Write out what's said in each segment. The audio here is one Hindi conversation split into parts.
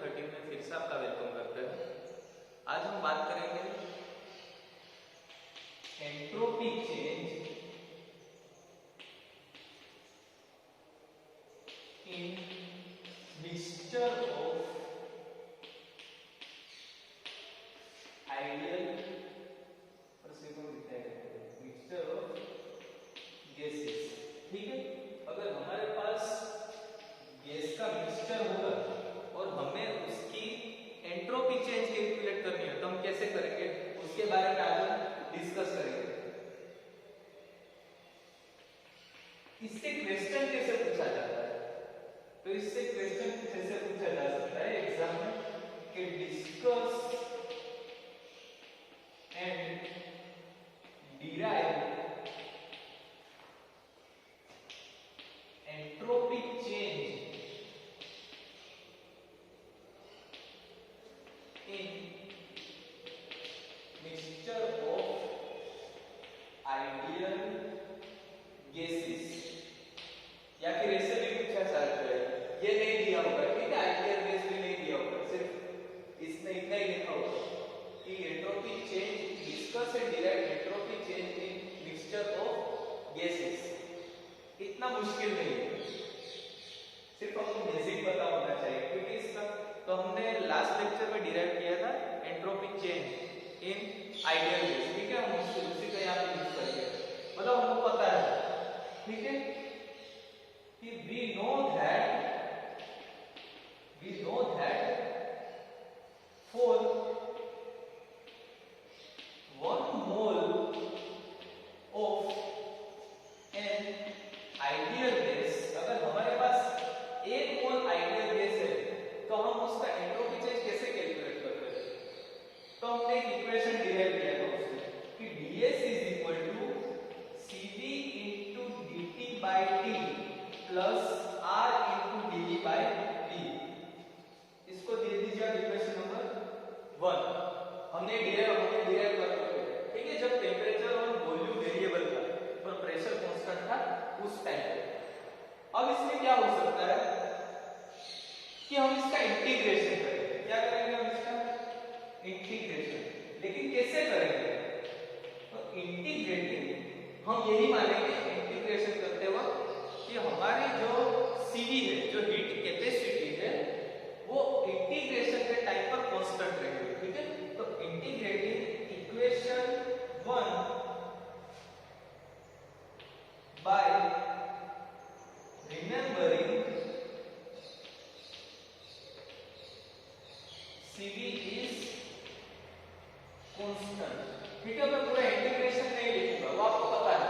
13 में फिर से आपका वेलकम करते हैं। आज हम बात करेंगे entropy change in mixture of ideal mixture of gases. ठीक है, अगर हमारे पास गैस का मिक्सचर होगा और हमें उसकी एंट्रोपी चेंज कैलकुलेट करनी है तो हम कैसे करेंगे, उसके बारे में आज हम डिस्कस करेंगे। इससे क्वेश्चन कैसे पूछा जाता है, तो इससे क्वेश्चन कैसे पूछा जा सकता है एग्जाम में कि discuss and derive entropy change in mixture of ideal gases, या फिर ऐसे भी पूछा जाता है, ये नहीं दिया होगा, ठीक है, आइडियल गैस भी नहीं दिया होगा, सिर्फ इसमें इतना ही लिखा होगा कि entropy change discuss and derive entropy change in mixture of gases. इतना मुश्किल नहीं है, सिर्फ हमको बेसिक पता होना चाहिए, क्योंकि इसका तो हमने लास्ट लेक्चर में डिराइव किया था entropy change in ideal gas. ठीक है, हम उसी का यहाँ पे यूज करेंगे, मतलब हमको पता है, ठीक है, कि we know that for 1 mole of an ideal gas, अगर हमारे पास 1 मोल आइडियल गैस है तो हम उसका एंट्रोपी चेंज कैसे कैलकुलेट करते हैं, तो हमने एक इक्वेशन डिराइव किया था उससे कि ds is equal to cv into dt by t plus r into dv by v। इसको दे दीजिए आप इक्वेशन नंबर 1। हमने डिराइव कर चुके हैं, ठीक है, जब टेंपरेचर और वॉल्यूम वेरिएबल था और प्रेशर कांस्टेंट था उस टाइम पे। अब इसमें क्या हो सकता है कि हम इसका इंटीग्रेशन करेंगे। क्या करेंगे हम इसका इंटीग्रेशन, लेकिन कैसे करेंगे, तो इंटीग्रेटिंग हम यही मानेंगे इंटीग्रेशन करते वक्त कि हमारी जो सीवी है, जो हीट कैपेसिटी है, वो इंटीग्रेशन के टाइम पर कांस्टेंट रहेगी। ठीक है, तो integrating equation 1 bye remembering CV is constant। ठीक है, मैं पूरा इंटीग्रेशन नहीं लिखूंगा, वो आपको पता है,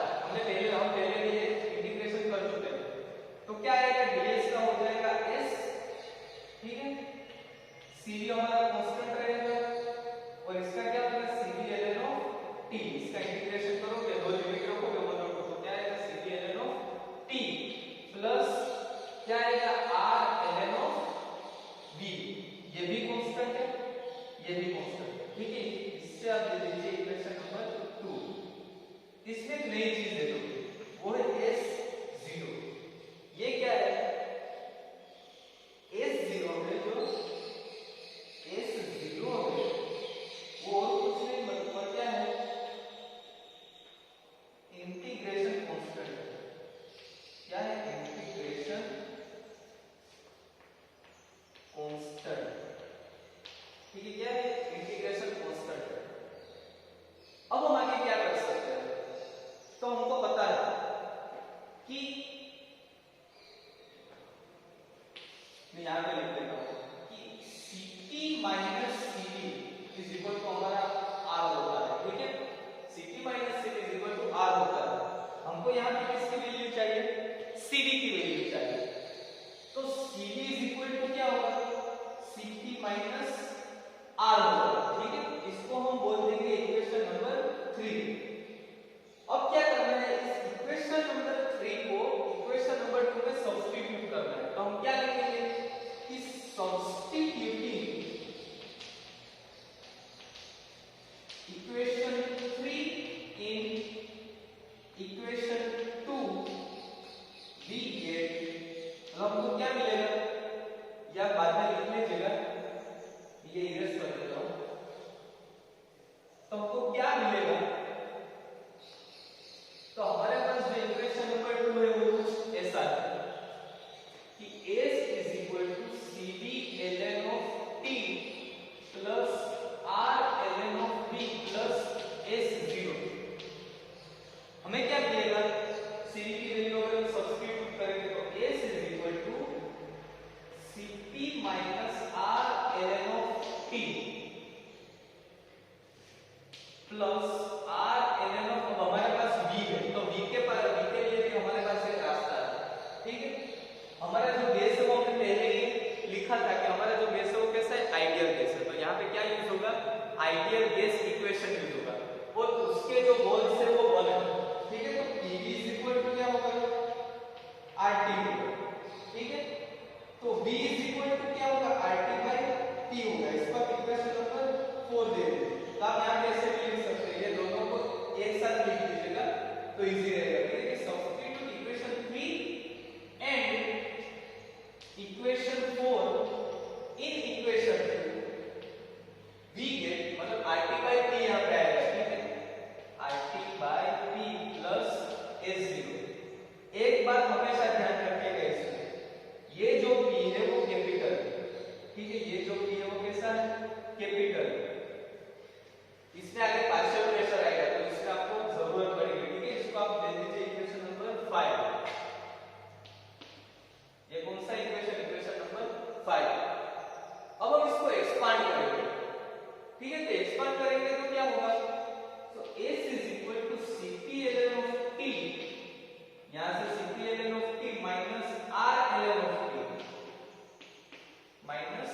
हम पहले भी ये इंटीग्रेशन कर चुके हैं। तो क्या आएगा, ds का हो जाएगा s, ठीक है, CV हमारा कांस्टेंट रहेगा और इसका क्या होगा CV ln of t। इसका इंटीग्रेशन करोगे, दो लिमिट रखोगे, वो रखो, तो क्या आएगा CV ln of t plus क्या आएगा r ln of v। ये भी कांस्टेंट है, ये भी कांस्टेंट है, ठीक है। इससे आप दे दीजिए इक्वेशन नंबर 2। इसमें एक नई चीज दे दोगे, वो है S0। ये क्या है, S0 है, जो S0 है वो और कुछ नहीं, मतलब क्या है, इंटीग्रेशन कांस्टेंट है। क्या है, इंटीग्रेशन कांस्टेंट, ठीक है, क्या है, इंटीग्रेशन कांस्टेंट है। अब हम आगे क्या कर सकते हैं, तो हमको पता है कि मैं यहां पे लिख देता हूं कि Ct minus Cv is equal to हमारा R होता है। ठीक है, Ct minus Cv is equal to R होता है। हमको यहां पे किसकी वैल्यू चाहिए, Cv की वैल्यू चाहिए, तो Cv इज इक्वल टू क्या होगा, Ct माइनस R होगा। ठीक है, इसको हम बोल देंगे इक्वेशन नंबर 3। अब क्या करना है, इस इक्वेशन नंबर 3 को इक्वेशन नंबर 2 में सब्स्टिट्यूट करना है। तो हम क्या लिखेंगे कि substituting equation 3 in equation 2 we get, हमको क्या मिलेगा, या बाद में लिख लीजिएगा, CB ln of t plus R ln of b plus S0। हमें क्या मिलेगा? CB की वैल्यू अगर सब्स्टिट्यूट करेंगे तो S is equal to Cp minus R ln of t plus R ln of, अब हमारे पास V है तो V के लिए भी हमारे पास एक रास्ता है, ठीक है। हमारा जो बेस है वो हमने पहले ही लिखा था कि हमारा जो बेस है वो कैसा है? आइडियल बेस है। तो यहाँ पे क्या यूज होगा? आइडियल बेस इक्वेशन यूज होगा और उसके जो मोल्स है वो 1 है, ठीक है। तो PV इज इक्वल टू क्या होगा? RT होगा, ठीक है। तो V इज इक्वल टू क्या होगा? RT बाय T होगा। इसका इक्वेशन नंबर 4 दे देंगे। तो आप यहाँ पे ऐसे भी लिख सकते हैं, ये दोनों को एक साथ लिख दीजिएगा तो इजी रहेगा, ठीक है। Substitute equation 3 and equation 4 in equation 2 we get, मतलब RT बाय P यहाँ पे आएगा, ठीक है। RT by P plus S0। एक बात हमेशा ध्यान रखिएगा, इसमें ये जो P है वो कैपिटल है, ठीक है। ये जो P है वो कैसा है? कैपिटल है। इसमें आगे पार्शियल प्रेशर आएगा तो इसमें आपको जरूरत पड़ेगी, ठीक है। इसको आप दे दीजिए इक्वेशन नंबर 5। ये कौन सा इक्वेशन? Equation number 5। अब हम इसको एक्सपांड करेंगे, ठीक है। तो एक्सपांड करेंगे तो क्या होगा? तो S is equal to Cp ln of t, यहां से Cp ln of t minus R ln of t minus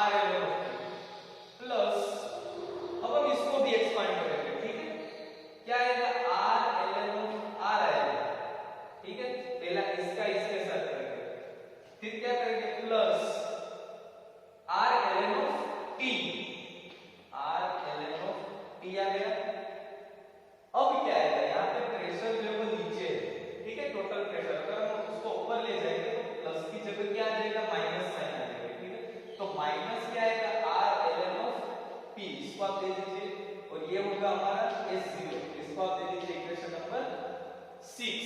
R ln of t plus, अब हम इसको भी एक्सपांड करेंगे, ठीक है। क्या आएगा? R ln of R आएगा, ठीक है। पहला इसका इसके साथ करेंगे, फिर क्या करेंगे? Plus R ln of t, R ln of t आ गया। अब क्या आएगा? यहाँ पे प्रेशर जो है वो नीचे है, ठीक है। टोटल प्रेशर अगर हम उसको ऊपर ले जाएंगे तो प्लस की जगह क्या आ जाएगा? माइनस साइन आ जाएगा, ठीक है। तो माइनस क्या आएगा? R ln of p, इसको आप दे दीजिए और ये होगा हमारा S0, इसको आप दे दीजिए इक्वेशन नंबर 6,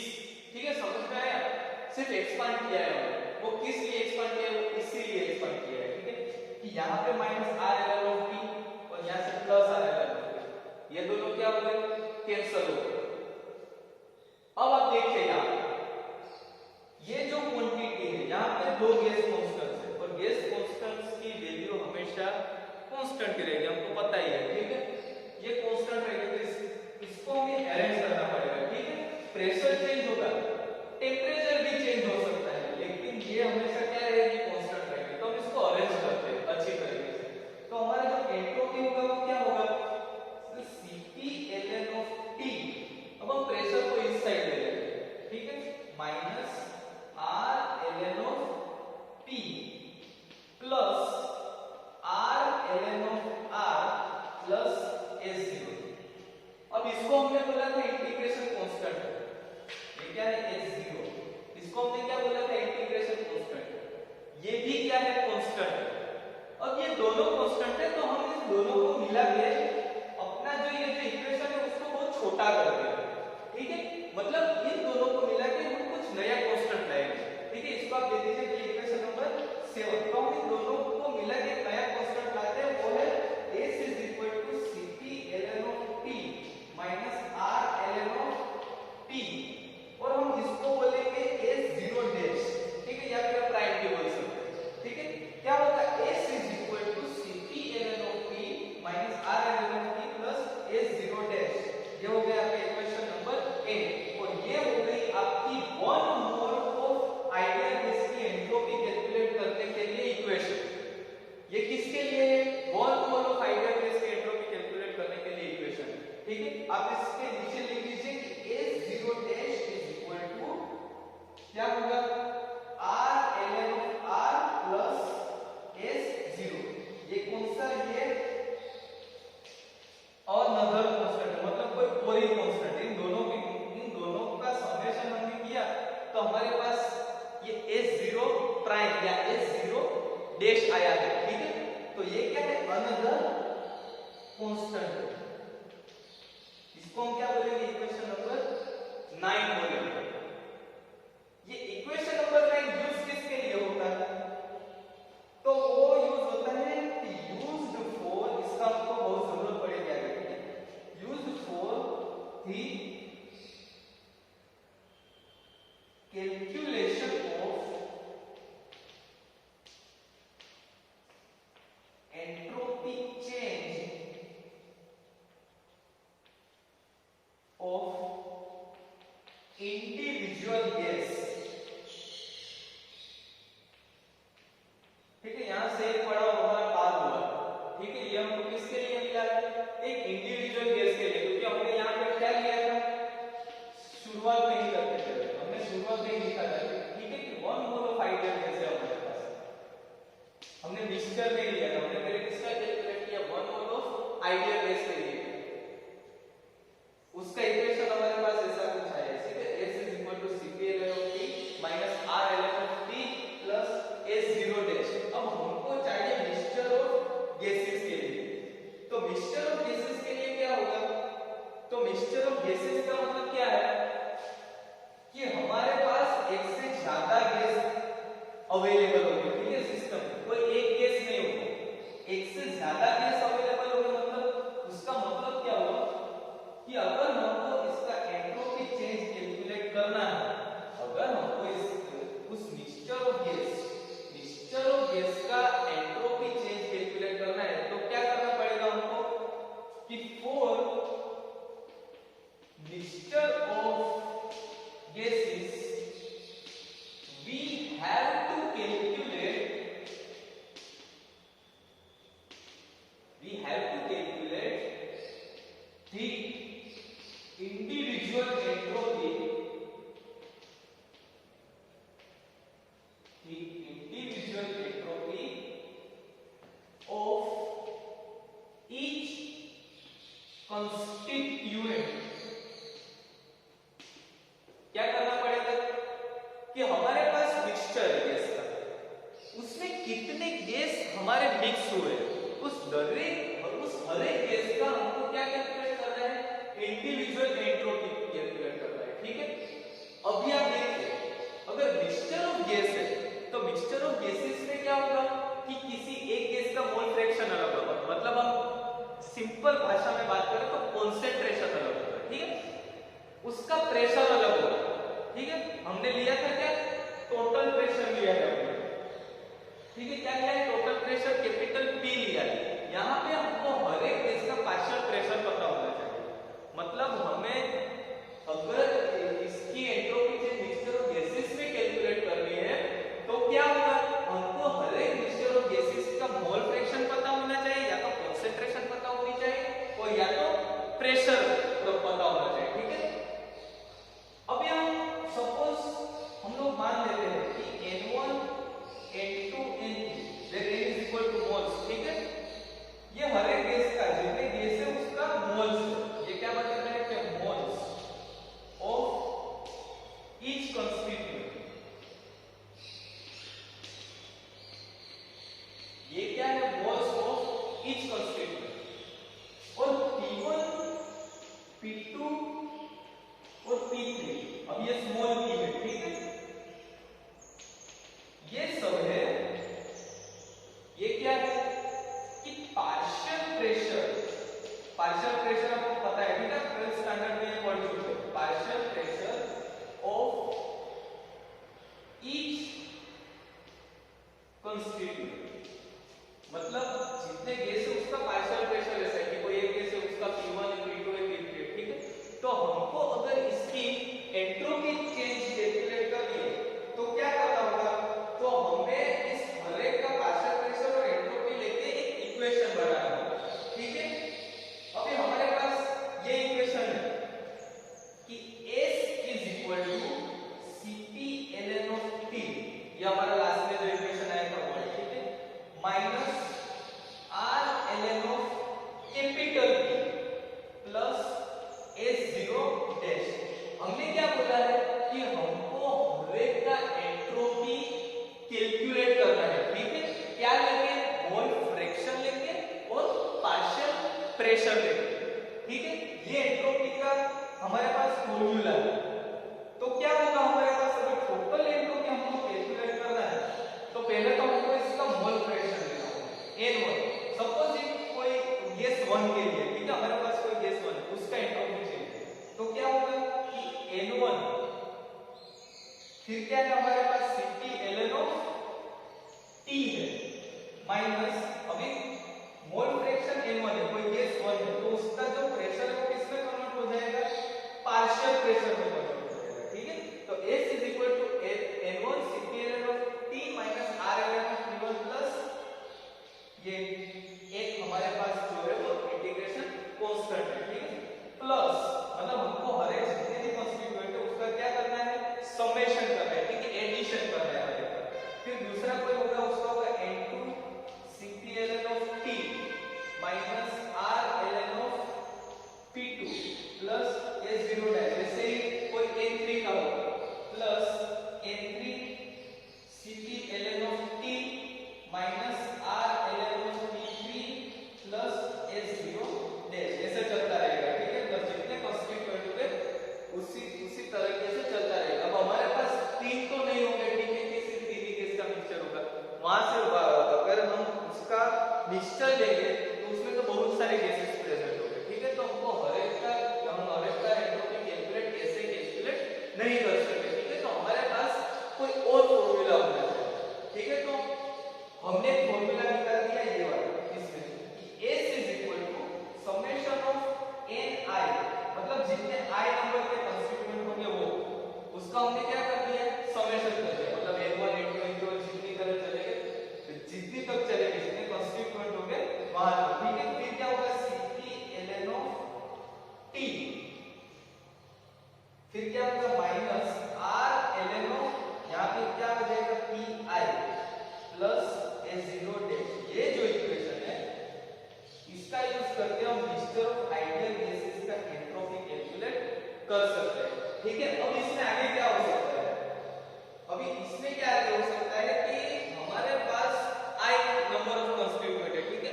ठीक है। समझ में आया? सिर्फ एक्सपांड किया है, वो किस लिए एक्सपांड किया है? वो इसीलिए एक्सपांड किया है, ठीक है, कि यहाँ पे minus R ln of p और यहाँ से plus R ln of p, ये दोनों क्या हो गए? कैंसिल हो गए। अब आप देखिए यहाँ पे ये जो क्वांटिटी है, यहाँ पे दो गैस कांस्टेंट्स है और गैस कांस्टेंट्स की वैल्यू हमेशा कांस्टेंट रहेगी, हमको पता ही है, ठीक है। ये कांस्टेंट रहेगा तो इसको हमें अरेंज करना पड़ेगा, ठीक है। प्रेशर चेंज होगा, टेंपरेचर भी चेंज हो सकता है, लेकिन ये हमेशा क्या रहेगी? कांस्टेंट रहेगी। तो हम इसको अरेंज करते हैं अच्छी तरीके से। तो हमारा जो एंट्रोपी होगा वो क्या होगा? Cp ln of t, अब हम प्रेशर को इस साइड ले लेंगे, ठीक है। Minus R ln of p plus R ln of R plus S0। अब इसको हमने बोला था इंटीग्रेशन कांस्टेंट है, ये क्या है? S0। इसको हमने क्या बोला था? Integration constant. ये भी क्या है? कांस्टेंट है। अब ये दोनों कांस्टेंट है तो हम इस दोनों को मिला के अपना जो ये जो इक्वेशन है उसको बहुत छोटा कर देंगे, ठीक है। मतलब इन दोनों को मिला के हम कुछ नया कांस्टेंट लाएंगे, ठीक है। इसको आप दे दीजिए इक्वेशन नंबर 7। तो हम इन दोनों को मिला के नया कांस्टेंट लाते हैं, वो है S is equal to Cp ln of t minus R ln of t और हम इसको बोलेंगे S0 डैश, ठीक है, या फिर प्राइम भी बोल सकते हैं, ठीक है। क्या होगा? S is equal to Cp ln of t minus R ln of t plus S0 dash. ये हो गया आपका इक्वेशन नंबर 8 और ये हो गई आपकी 1 मोल ऑफ आइडियल गैस की एंट्रोपी कैलकुलेट करने के लिए इक्वेशन। ये किसके लिए है? 1 मोल ऑफ आइडियल गैस की एंट्रोपी कैलकुलेट करने के लिए इक्वेशन, ठीक है। आप इसके नीचे लिख लीजिए कि S0 dash is equal to क्या होगा? R ln of R plus S0। ये कौन सा? ये और नदर कांस्टेंट, मतलब कोई और कांस्टेंट। इन दोनों का समेशन हमने किया तो हमारे पास ये S0 प्राइम या S0 डैश आया है, ठीक है। तो ये क्या है? Another constant. इसको हम क्या बोलेंगे? इक्वेशन नंबर 9 बोलेंगे। ये इक्वेशन नंबर 9 यूज किसके लिए होता है? तो यहाँ से एक पड़ा और हमारा पार हुआ, ठीक है, ये हमको किसके लिए मिला है? एक इंडिविजुअल गैस के लिए, क्योंकि हमने यहाँ पे क्या लिया था, शुरुआत में ही करते थे, हमने शुरुआत में ही लिखा था, ठीक है, कि 1 मोल ऑफ आइडियल गैस है हमारे पास, हमने मिक्सचर में लिया था, हमने पहले किसका कैलकुलेट किया, 1 मोल ऑफ आइडियल गैस के लिए, उसका इक्वेशन हमारे पास ऐसा कुछ आया, सीधे S is equal to Cpl of T minus R ln of T plus S0 dash। अब हमको चाहिए मिक्सचर ऑफ गैसेस के लिए, तो मिक्सचर ऑफ गैसेस के लिए क्या होगा, तो मिक्सचर ऑफ गैसेस का मतलब क्या है कि हमारे पास एक से ज्यादा गैस अवेलेबल होगी, ठीक है, सिस्टम में कोई एक गैस नहीं होगा, एक से ज्यादा गैस अवेलेबल होगा, मतलब उसका मतलब क्या हुआ कि अगर हमको इसका एंट्रोपी चेंज कैलकुलेट करना है, अगर हमको उस मिक्सचर ऑफ गैस का एंट्रोपी चेंज कैलकुलेट करना है, तो क्या करना पड़ेगा हमको कि for mixture of gases we have to calculate the individual entropy of each constituent। क्या करना पड़ेगा कि हमारे पास मिक्सचर है गैस का, उसमें कितने गैस हमारे मिक्स हुए, उस हर एक गैस का हमको क्या कैलकुलेट करना है, इंडिविजुअल एंट्रोपी कैलकुलेट करना है, ठीक है। अभी आप देखिए, अगर मिक्सचर ऑफ गैस है तो मिक्सचर ऑफ गैसेस में क्या होगा कि किसी एक गैस का मोल फ्रैक्शन अलग होगा, मतलब हम सिंपल भाषा में बात करें तो कॉन्सेंट्रेशन अलग होगा, ठीक है, उसका प्रेशर अलग होगा, ठीक है। हमने लिया था क्या, टोटल प्रेशर लिया है हमने, ठीक है, क्या लिया है, टोटल प्रेशर कैपिटल P लिया है। यहाँ पे हमको हर एक गैस का पार्शियल प्रेशर पता होना चाहिए, मतलब हमें अगर इसकी entropy change mixture of gases में कैलकुलेट करनी है तो क्या होगा, हमको हर एक मिक्सचर ऑफ गैसेस का मोल फ्रैक्शन पता होना चाहिए, या तो कॉन्सेंट्रेशन पता होनी चाहिए और या तो प्रेशर पता होना चाहिए, ठीक है। अब यहाँ सपोज हम लोग मान लेते हैं कि N1 N2 N3 where N is equal to moles, ठीक है, ये हर एक गैस का जितने गैस है उसका मोल्स है, ये क्या बता रहे हैं कि मोल्स ऑफ ईच कंस्टिट्यूएंट, ये क्या है, मोल्स ऑफ ईच कंस्टिट्यूएंट, और P1 P2 और P3, अब ये स्मॉल p है, ठीक है, ये सब है, ये क्या है कि पार्शियल प्रेशर आपको पता है, ठीक है, 12th स्टैंडर्ड में ये पढ़ चुके हैं, partial pressure of each constituent, मतलब जितने गैस है उसका पार्शियल प्रेशर ऐसा है कि कोई एक गैस है उसका P1 है, P2 है, P3 है, ठीक है। तो हमको अगर इसकी एंट्रोपी चेंज कैलकुलेट करनी है तो क्या करना होगा, तो हमें इस हर एक का पार्शियल प्रेशर और एंट्रोपी लेके एक इक्वेशन बनाना होगा, ठीक है। अभी हमारे पास ये इक्वेशन है कि S is equal to Cp ln of T, ये हमारा लास्ट में जो इक्वेशन आया था वो है, ठीक है, minus R ln of capital P plus S0 dash. हमने क्या बोला है वहां से अगर हम उसका मिक्सचर लेंगे तो उसमें तो बहुत सारे गैसेस प्रेजेंट होंगे, ठीक है। तो हमको हर एक का एंट्रोपी कैलकुलेट कैसे कैलकुलेट नहीं कर सकते, ठीक है। तो हमारे पास कोई और फॉर्मूला होना चाहिए, ठीक है। तो हमने एक फॉर्मूला निकाल दिया ये वाला, इसमें कि S is equal to summation of n i, मतलब जितने i नंबर के कंस्टिट्यूएंट होंगे वो उसका हमने क्या कर दिया, समेशन कर दिया। मतलब n1 n2 n3 जितनी तरह चलेंगे, जितनी तक चलेंगे, जितने कंस्टिट्यूएंट होंगे वहां तक, ठीक है। फिर क्या होगा, Cp ln of t, फिर क्या होगा माइनस r ln of, यहां पे क्या हो जाएगा pi प्लस a0 डैश। ये जो इक्वेशन है इसका यूज करके हम मिक्सचर ऑफ आइडियल गैसेस का एंट्रोपी कैलकुलेट कर सकते हैं, ठीक है। अब इसमें आगे क्या हो सकता है, अभी इसमें क्या आगे हो सकता है कि हमारे पास i नंबर ऑफ कंस्टिट्यूएंट है, ठीक है।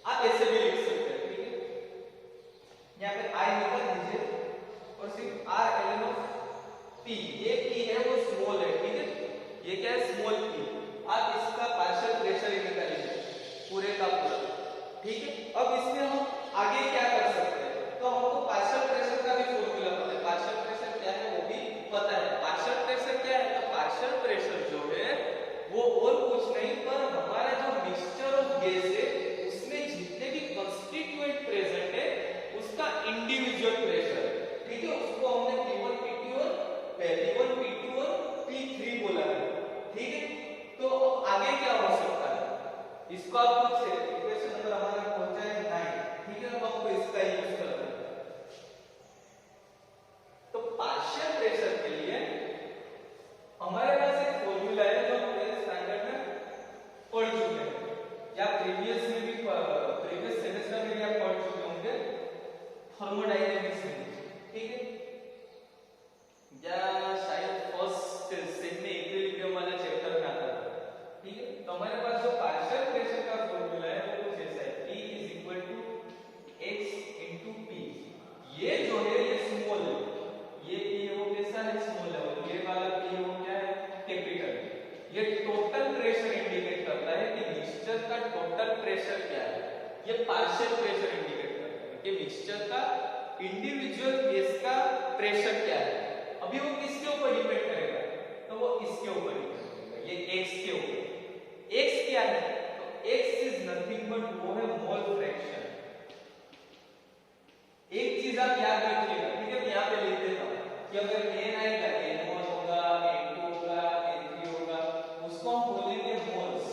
आप ऐसे भी लिख सकते हैं, ठीक है। यहाँ पे i निकाल दीजिए और सिर्फ r ln of p, ये p है वो स्मॉल है, ठीक है। ये क्या है, स्मॉल p। आप इसका पार्शियल प्रेशर निकालिए पूरे का पूरा, ठीक है। अब इसमें हम आगे क्या कर सकते हैं, तो हमको पार्शियल प्रेशर का भी फॉर्मूला पता है। पार्शियल प्रेशर क्या है वो भी पता है। पार्शियल प्रेशर क्या है, तो पार्शियल प्रेशर जो है वो और कुछ नहीं पर हमारा जो मिक्सचर ऑफ गैस है उसमें जितने भी कंस्टिट्यूएंट प्रेजेंट है उसका इंडिविजुअल प्रेशर, ठीक है। उसको हमने P1 P2 और P1 P2 और P3 बोला है, ठीक है। तो अब आगे क्या हो सकता है, इसको आप खुद से इक्वेशन नंबर हमारा पहुंचा है 9, ठीक है। अब आपको इसका यूज करना है। तो पार्शियल प्रेशर के लिए हमारे पास एक फॉर्मूला है जो हम स्टैंडर्ड में पढ़ चुके हैं, या प्रीवियस सेमेस्टर में भी आप पढ़ चुके होंगे, थर्मोडायनेमिक्स में, ठीक है। या शायद फर्स्ट सेम में इक्विलिब्रियम वाला चैप्टर में आता है, ठीक है। तो हमारे पास जो पार्शियल प्रेशर का फॉर्मूला है वो कुछ ऐसा है, P is equal to x into p। ये जो है ये स्मॉल है, ये p है वो कैसा है, स्मॉल है, और ये वाला p है वो क्या है, कैपिटल। ये टोटल प्रेशर इंडिकेट करता है कि मिक्सचर का टोटल प्रेशर क्या है। ये पार्शियल प्रेशर इंडिकेट करता है कि मिक्सचर का इंडिविजुअल गैस का प्रेशर क्या है। अभी वो किसके ऊपर डिपेंड करेगा, तो वो इसके ऊपर डिपेंड करेगा, ये x के ऊपर। x क्या है, तो x इज नथिंग बट वो है मोल फ्रैक्शन। एक चीज आप याद रखिएगा, ठीक है। मैं यहां पे लिख देता हूं कि अगर n आएगा, n1 होगा, n2 होगा, n3 होगा, उसको हम बोलेंगे मोल्स।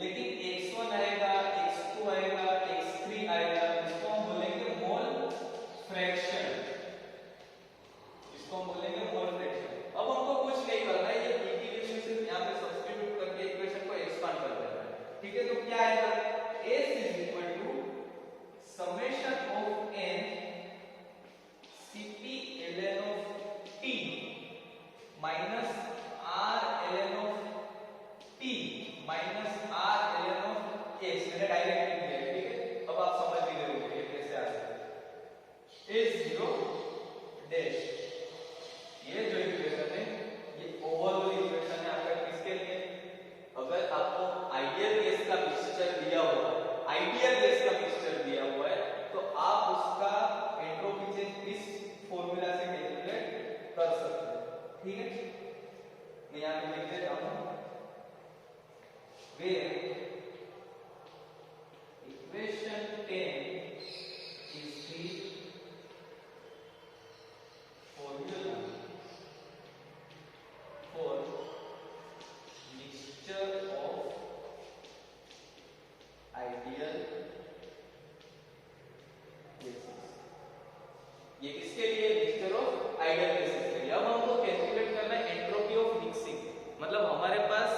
लेकिन x1 आएगा, x2 आएगा, x3 आएगा, इसको हम बोलेंगे मोल फ्रैक्शन, इसको हम बोलेंगे मोल फ्रैक्शन। अब हमको कुछ नहीं करना है, ये p की वैल्यू सिर्फ यहां पे सब्स्टिट्यूट करके इक्वेशन को एक्सपांड कर देना है, ठीक है। तो क्या आएगा, S is equal to summation of n Cp ln of t minus r ln of t minus r ln of x। मैंने डायरेक्ट लिख दिया, ठीक है। अब आप समझ भी गए होंगे ये कैसे आ सकता है। S0 डैश, ये जो इक्वेशन है ये ओवरऑल इक्वेशन है आपका किसके लिए, अगर आपको आइडियल गैस का मिक्सचर दिया हुआ है, आइडियल गैस का मिक्सचर दिया हुआ है, तो आप उसका एंट्रोपी चेंज इस फॉर्मूला से कैलकुलेट कर सकते हैं, ठीक है। मैं यहां पे लिख देता हूं, where equation 10 is the formula for mixture of ideal gases। ये किसके लिए, मिक्सचर ऑफ आइडियल गैसेस के लिए। अब हमको कैलकुलेट करना है एंट्रोपी ऑफ मिक्सिंग, मतलब हमारे पास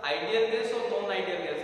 आइडियल गैस और नॉन आइडियल गैस